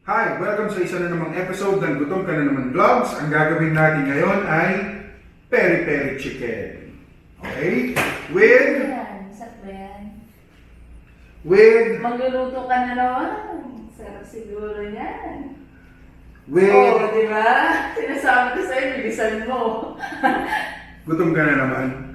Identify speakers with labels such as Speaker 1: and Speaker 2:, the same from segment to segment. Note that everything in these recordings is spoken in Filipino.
Speaker 1: Hi! Welcome sa isa na namang episode ng Gutom Ka Na Naman Vlogs. Ang gagawin natin ngayon ay Peri-Peri chicken. Okay? With...
Speaker 2: Sakto yan.
Speaker 1: With...
Speaker 2: Magluluto ka na naman. Sarap siguro yan.
Speaker 1: With...
Speaker 2: Oo, di ba? Sinasabi ko sa'yo, bilisan mo.
Speaker 1: Gutom ka na naman.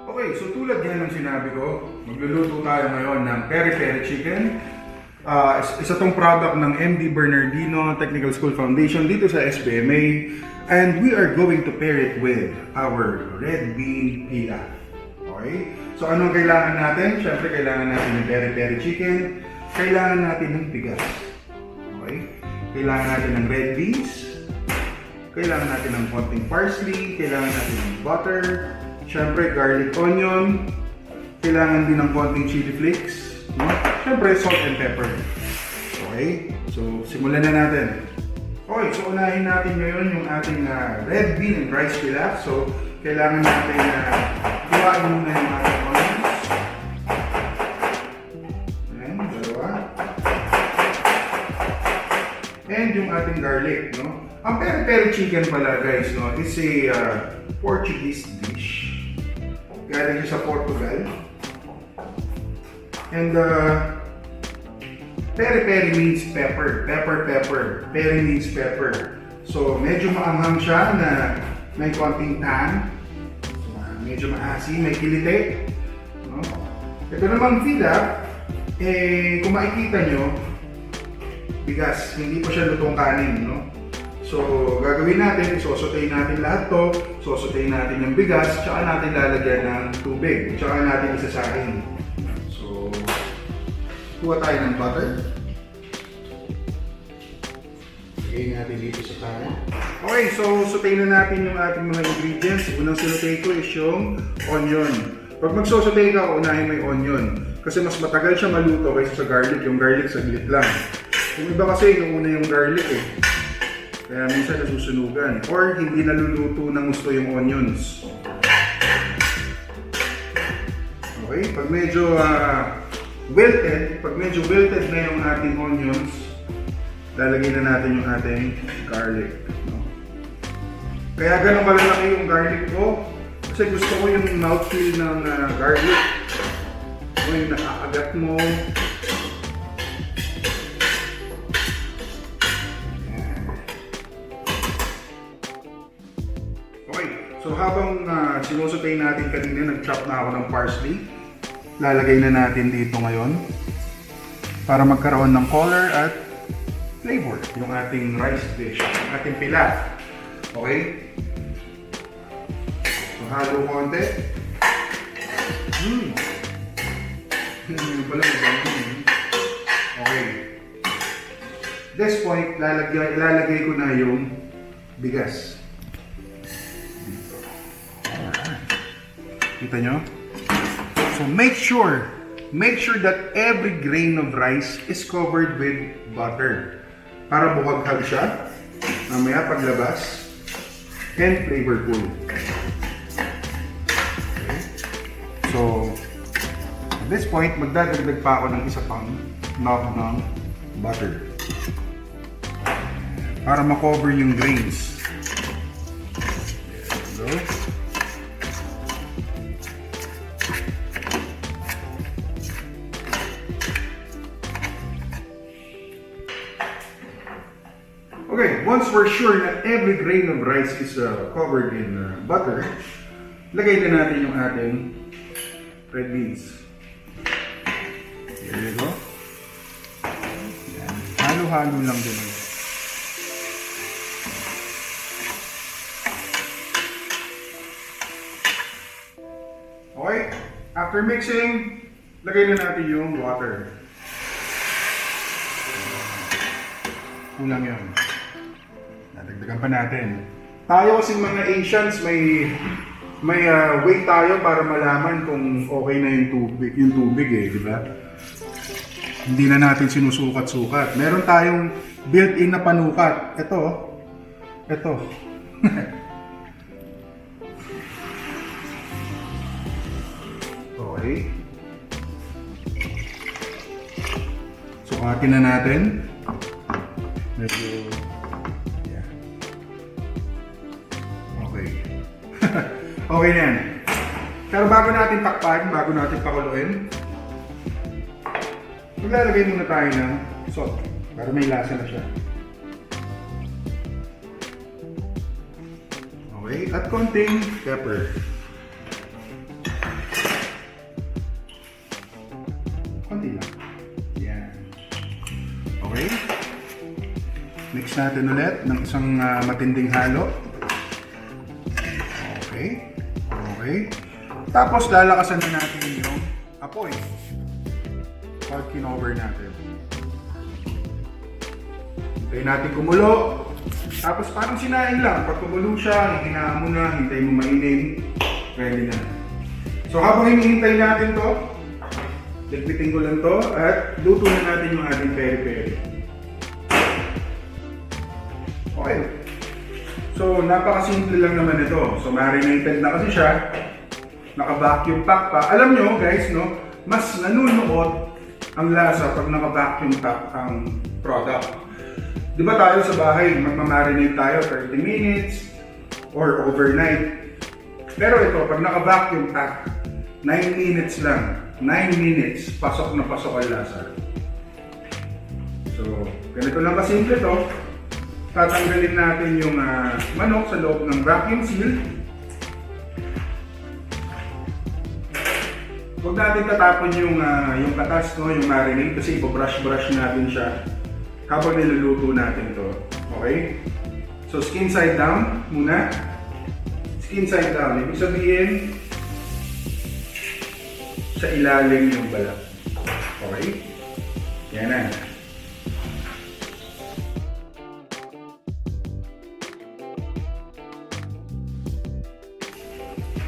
Speaker 1: Okay, so tulad yan ng sinabi ko, magluluto tayo ngayon ng Peri-Peri chicken. Isa tong product ng MD Bernardino Technical School Foundation dito sa SBMA. And we are going to pair it with our red bean pilaf. Okay? So anong kailangan natin? Siyempre kailangan natin ng Peri-Peri chicken. Kailangan natin ng bigas. Okay? Kailangan natin ng red beans. Kailangan natin ng konting parsley. Kailangan natin ng butter. Siyempre, garlic onion. Kailangan din ng konting chili flakes. Siyempre, salt and pepper. Okay? So, simulan na natin. Okay, so unahin natin ngayon yung ating red bean and rice pilaf. So, kailangan natin gawain muna yung ating onions. Ayan, dalawa. And yung ating garlic, no? Ang Peri-Peri chicken pala, guys, no, is a Portuguese dish. Galing siya sa Portugal. And Peri-Peri means pepper. Pepper. Peri means pepper. So medyo maanghang siya na may konting tang. Medyo maasim, may kilite. No? Ito namang pilaf, kung makikita nyo, bigas, hindi pa siya lutong kanin. No? So, gagawin natin, isosotayin natin lahat to, sosotayin natin yung bigas, tsaka natin lalagyan ng tubig, tsaka natin isasahin. So, kuha tayo ng butter. Lagay natin dito sa kanin. Okay, so sotayin na natin yung ating mga ingredients. Unang sinotay ko is yung onion. Pag magsosotay ka, unahin mo yung onion. Kasi mas matagal siya maluto kaysa sa garlic. Yung garlic saglit lang. Yung iba kasi, inuuna yung garlic eh. Kaya minsan nasusunugan or hindi naluluto ng gusto yung onions. Okay, pag medyo wilted na yung ating onions, lalagay na natin yung ating garlic. No? Kaya ganun malalaki yung garlic ko kasi gusto ko yung mouthfeel ng garlic. Yung nakakagat mo. So habang sinusutay natin kanina, nag-chop na ako ng parsley. Lalagay na natin dito ngayon para magkaroon ng color at flavor yung ating rice dish, yung ating pilaf. Okay? So halo konti. Okay. This point, ilalagay ko na yung bigas. Kita nyo? So make sure that every grain of rice is covered with butter para buhaghag siya mamaya paglabas and flavorful. Okay. So at this point, magdadagdag pa ako ng isa pang knob ng butter para makover yung grains. There we go. Okay, once we're sure that every grain of rice is covered in butter, lagay na natin yung ating red beans. There you go. Yan. Halo-halo lang din. Okay? After mixing, lagay na natin yung water. Kulang yun. Nadagdagan pa natin. Tayo kasing mga Asians, may way tayo para malaman kung okay na yung tubig eh, di ba? Hindi na natin sinusukat-sukat. Meron tayong built-in na panukat. Ito. Okay. Sukatin na natin. Medyo... Yeah. Okay. Okay na yan. Pero bago natin takpan, bago natin pakuluin, maglalagay muna tayo ng salt para may lasa na siya. Okay, at konting pepper. Konti lang. Yan. Okay. Mix natin ulit ng isang matinding halo. Okay. Okay. Tapos lalakasan na natin yung apoy. Pag kinover natin. Hintayin natin kumulo. Tapos parang sinain lang. Pag kumulo siya, hihinaan mo na, hintayin mo mainin. Ready na. So habang hinihintay natin to, ligpitin ko lang to at luto na natin yung ating peri-peri. Okay. So napakasimple lang naman ito. So marinated na kasi siya. Naka-vacuum pack pa. Alam nyo guys, no, mas nanunuot ang lasa pag naka-vacuum pack ang product. Di ba tayo sa bahay, magmamarinate tayo 30 minutes or overnight. Pero ito, pag naka-vacuum pack, 9 minutes lang. 9 minutes, pasok na pasok ang lasa. So, ganito lang kasimple to. Tatanggalin natin yung manok sa loob ng vacuum seal. Huwag natin tatapon yung katas, no, yung marinade kasi ipo-brush natin siya habang niluluto natin to. Okay? So, skin side down muna. Skin side down. Ibig sabihin, sa ilalim yung balat. Okay? Yan na.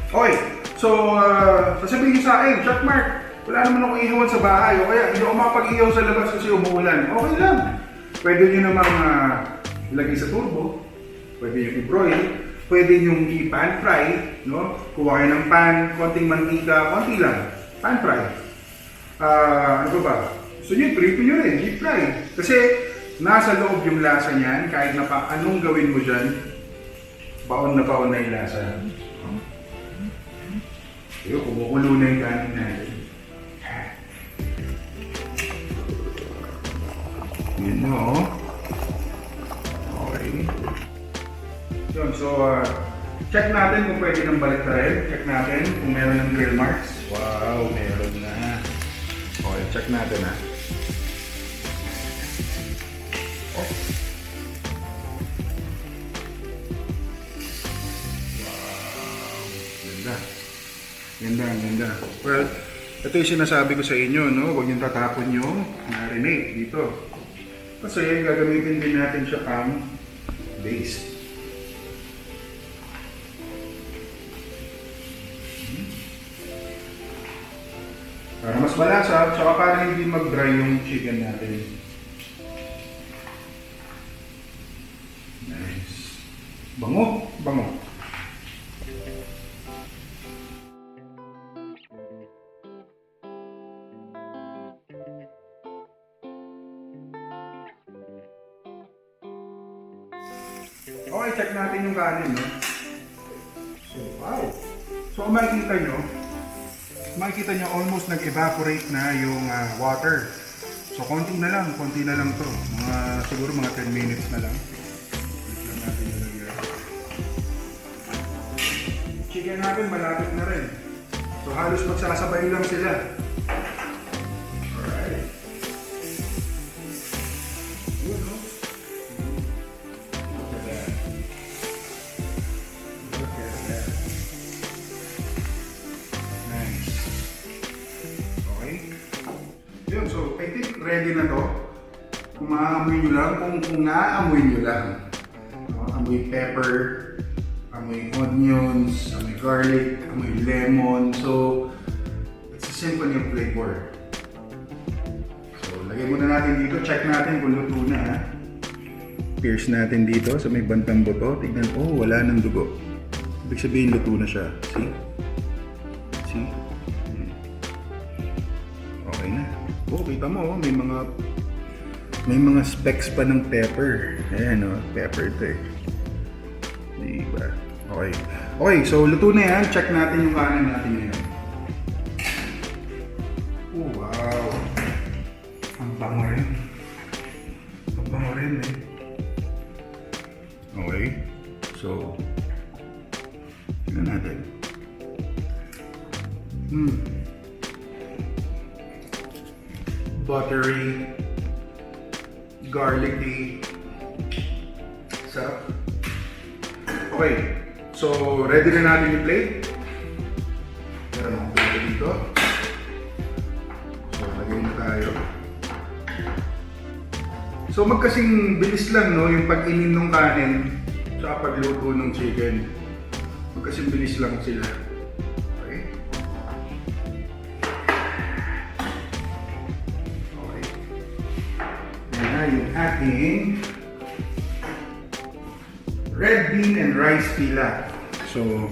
Speaker 1: Okay. So, sasabihin niyo sa akin, Chef Mark, wala naman akong ihawan sa bahay o kaya hindi ako makapag-ihaw sa labas kasi umuulan. Okay lang. Pwede nyo namang ilagay sa turbo. Pwede nyo i-broil. Pwede nyo i-pan fry. No? Kuha kayo ng pan, konting mantika, konti lang. Pan fry. Ano ba? So yun, prito nyo rin, deep fry. Kasi nasa loob yung lasa niyan, kahit na pa anong gawin mo dyan, baon na yung lasa. Yung kumukulo na yung kanin natin. Yun na, oh. Okay. Yun, so, check natin kung pwede ng baliktarin. Check natin kung meron ng grill marks. Wow, meron na. Okay, check natin, ha. Oh. Wow. Ganda. Well, ito yung sinasabi ko sa inyo, no? Huwag niyong tatapon yung marinade dito. Kasi gagamitin din natin siya pang base. Para mas malasa, tsaka para hindi mag-dry yung chicken natin. Nice. Bango. Okay, check natin yung kanin, no? So, wow! So, kung makikita nyo almost nag-evaporate na yung water. So, konti na lang to. Siguro mga 10 minutes na lang. Chicken natin malapit na rin. So, halos magsasabay lang sila. Alright. Good, no? Nice. yun. So, I think ready na to. Kung maaamoy nyo lang, kung naaamoy nyo lang. No? Amoy pepper, amoy onions, amoy garlic, amoy lemon. So, it's a symphony of flavor. So, lagay muna natin dito. Check natin kung luto na. Ha? Pierce natin dito sa may bantang buto. Tignan, oh, wala nang dugo. Ibig sabihin, luto na siya. See? See? Okay na. Oh, kita mo, oh, may mga specks pa ng pepper. Ayan, oh, pepper ito eh. Diba? Okay. Okay, so luto na yan. Check natin yung kanin natin ngayon. Oh, wow. Ang bango rin. Ang bango rin eh. Okay. So, tingnan natin. Buttery, garlicky, sarap. Okay, so ready na natin yung plate. Meron akong plate dito. So, lagay na tayo. So, magkasing bilis lang, no, yung pag-inin ng kanin sa pagluto ng chicken. Magkasing bilis lang sila. Okay. Okay. Yan na yung ating red bean and rice pilaf. So,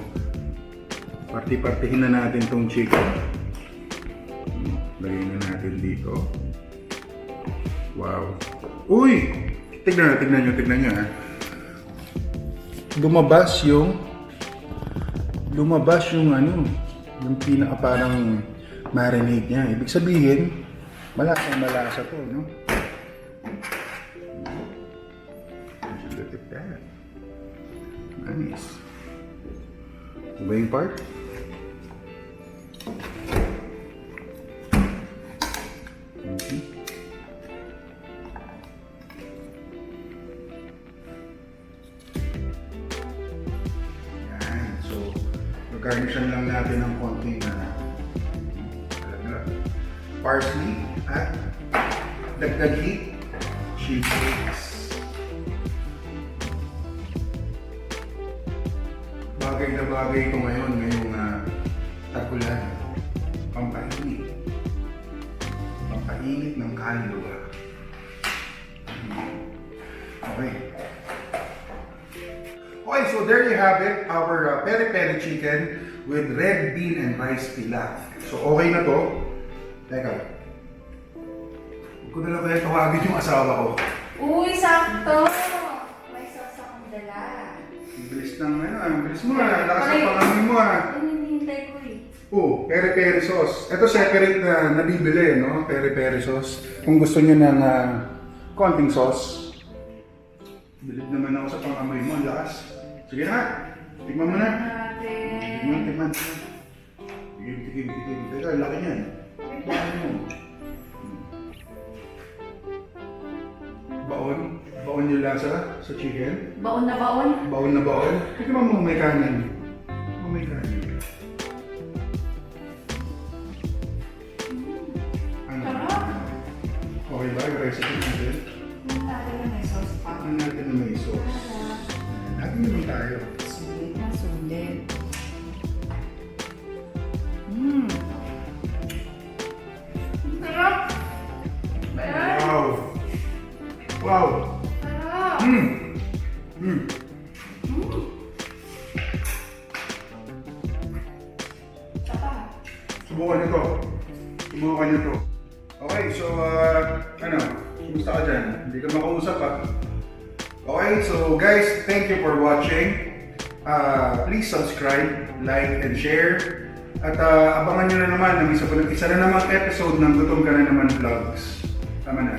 Speaker 1: parti-partihin na natin tong chicken. Lagay na natin dito. Wow. Uy! Tignan nyo ha. Lumabas yung ano, yung pinaka parang marinade niya. Ibig sabihin, malasa to, no? Look at that. Nice. Iba yung part? Garnishan lang natin ng konting parsley at dagdag heat chili flakes. Bagay na bagay ito ngayon ngayong tag-ulan. Pampainit ng kaluluwa. Okay. Okay, so there you have it, our peri-peri chicken with red bean and rice pilaf. So okay na to. Teka. Huwag ko na lang kaya tawagin yung asawa ko.
Speaker 2: Uy, sakto! May sauce akong dala.
Speaker 1: Ang bilis ng ang bilis mo lakas ang pangamin mo
Speaker 2: Hinihintay ko eh.
Speaker 1: Oh, peri-peri sauce. Ito separate na nabibili, no? Peri-peri sauce. Kung gusto niyo ng konting sauce. Bilib naman ako sa pangamoy mo, ang lakas. Sige na, tigman mo na. Tigman. Tigim. Teka, laki niyan. Baon mo. Baon yung lasa sa chicken.
Speaker 2: Baon na baon?
Speaker 1: Baon na baon. Tignan mo may kanin. May kanin. Ano? Okay ba yung recipe natin?
Speaker 2: Natin na may sauce pa.
Speaker 1: Natin na may sauce. Natin naman tayo.
Speaker 2: Sulit na sulit. Sarap!
Speaker 1: Wow!
Speaker 2: Sarap!
Speaker 1: Subukan nyo to. Okay, so kumusta ka dyan? Hindi ka makausap pa. Okay, so guys, thank you for watching. Please subscribe, like, and share. At abangan nyo na naman ng isa na namang episode ng Gutom Ka Na Naman Vlogs. Tama na.